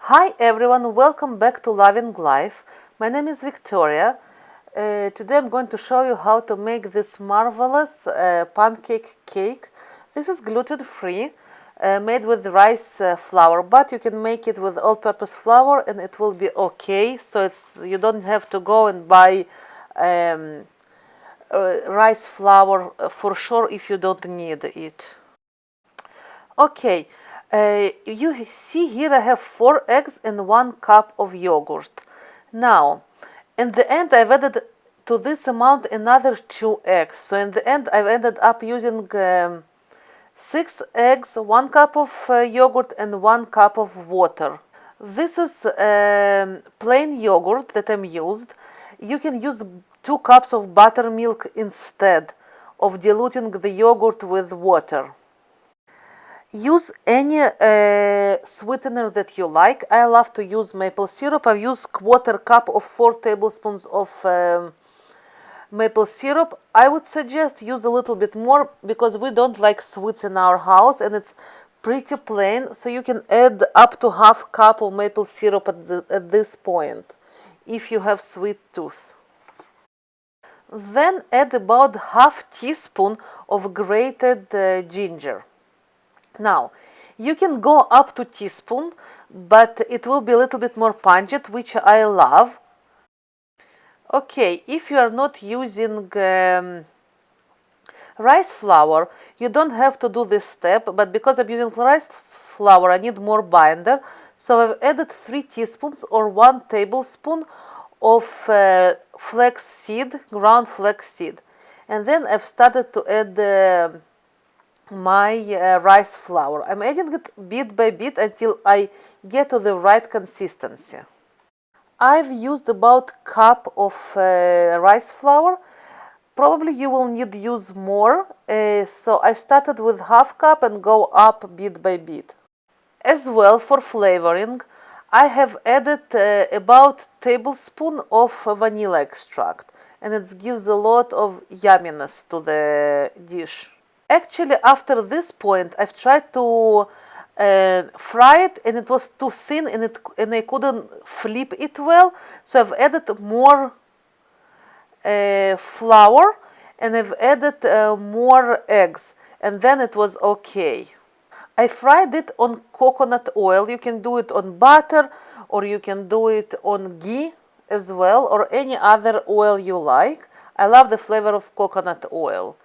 Hi everyone, welcome back to Loving Life. My name is Victoria. Today I'm going to show you how to make this marvelous pancake cake. This is gluten-free, made with rice flour, but you can make it with all-purpose flour and it will be okay. So you don't have to go and buy rice flour for sure if you don't need it. Okay, you see here I have 4 eggs and 1 cup of yogurt. Now, in the end I've added to this amount another 2 eggs. So in the end I've ended up using 6 eggs, 1 cup of yogurt and 1 cup of water. This is plain yogurt that I'm used. You can use 2 cups of buttermilk instead of diluting the yogurt with water. Use any sweetener that you like. I love to use maple syrup. I use 1/4 cup of 4 tablespoons of maple syrup. I would suggest use a little bit more because we don't like sweets in our house and it's pretty plain. So you can add up to 1/2 cup of maple syrup at this point if you have sweet tooth. Then add about 1/2 teaspoon of grated ginger. Now, you can go up to teaspoon, but it will be a little bit more pungent, which I love. Okay, if you are not using rice flour, you don't have to do this step, but because I'm using rice flour, I need more binder. So I've added 3 teaspoons or 1 tablespoon of flaxseed, ground flaxseed. And then I've started to add my rice flour. I'm adding it bit by bit until I get to the right consistency. I've used about cup of rice flour. Probably you will need to use more, so I started with 1/2 cup and go up bit by bit. As well, for flavoring, I have added about tablespoon of vanilla extract, and it gives a lot of yumminess to the dish. Actually, after this point, I've tried to fry it and it was too thin and I couldn't flip it well. So I've added more flour and I've added more eggs and then it was okay. I fried it on coconut oil. You can do it on butter or you can do it on ghee as well or any other oil you like. I love the flavor of coconut oil.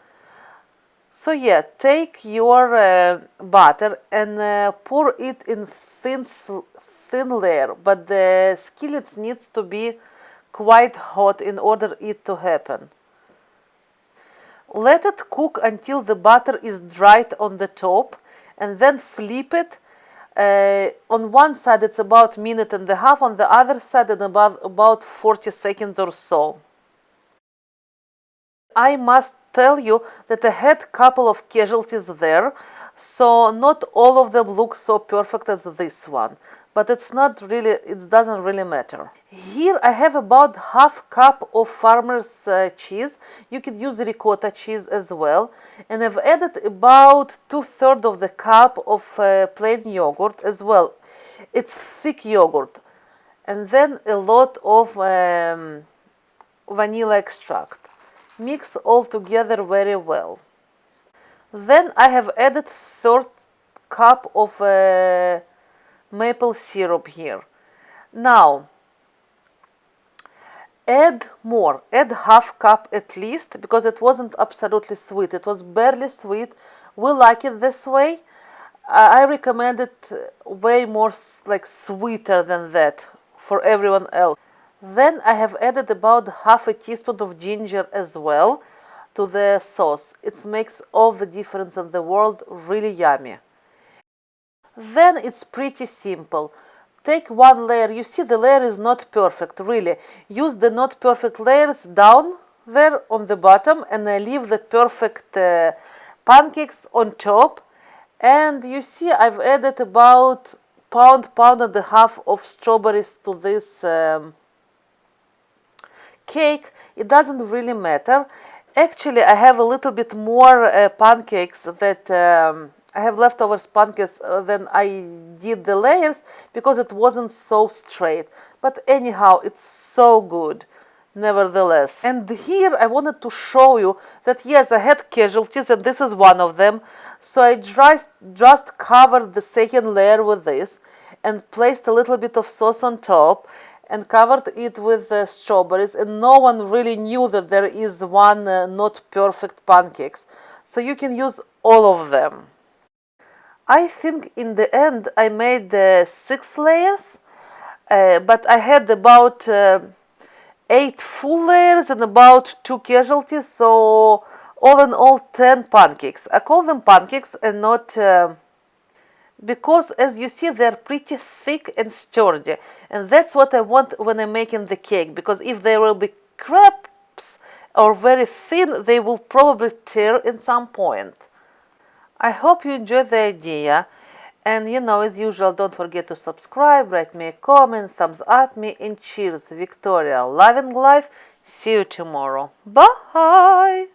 So yeah, take your butter and pour it in thin layer, but the skillet needs to be quite hot in order it to happen. Let it cook until the butter is dried on the top and then flip it. On one side it's about 1.5 minutes, on the other side in about 40 seconds or so. I must tell you that I had a couple of casualties there, so not all of them look so perfect as this one, but it doesn't really matter. Here I have about 1/2 cup of farmer's cheese. You could use ricotta cheese as well, and I've added about 2/3 of the cup of plain yogurt as well. It's thick yogurt, and then a lot of vanilla extract. Mix all together very well. Then I have added 1/3 cup of maple syrup here. Now add more, add 1/2 cup at least, because it wasn't absolutely sweet, it was barely sweet. We like it this way. I recommend it way more like sweeter than that for everyone else. Then I have added about 1/2 teaspoon of ginger as well to the sauce. It makes all the difference in the world, really yummy. Then it's pretty simple. Take one layer. You see the layer is not perfect, really. Use the not perfect layers down there on the bottom and leave the perfect pancakes on top. And you see I've added about pound and a half of strawberries to this cake. It doesn't really matter. Actually, I have a little bit more pancakes that I have leftover pancakes then I did the layers because it wasn't so straight. But anyhow, it's so good nevertheless. And here I wanted to show you that yes, I had casualties and this is one of them. So I just covered the second layer with this and placed a little bit of sauce on top and covered it with strawberries, and no one really knew that there is one not perfect pancakes. So you can use all of them. I think in the end I made 6 layers, but I had about 8 full layers and about 2 casualties, so all in all 10 pancakes. I call them pancakes and not because as you see they're pretty thick and sturdy, and that's what I want when I'm making the cake, because if there will be crepes or very thin they will probably tear in some point. I hope you enjoyed the idea, and as usual, don't forget to subscribe, write me a comment, thumbs up me, and cheers. Victoria, loving life. See you tomorrow. Bye!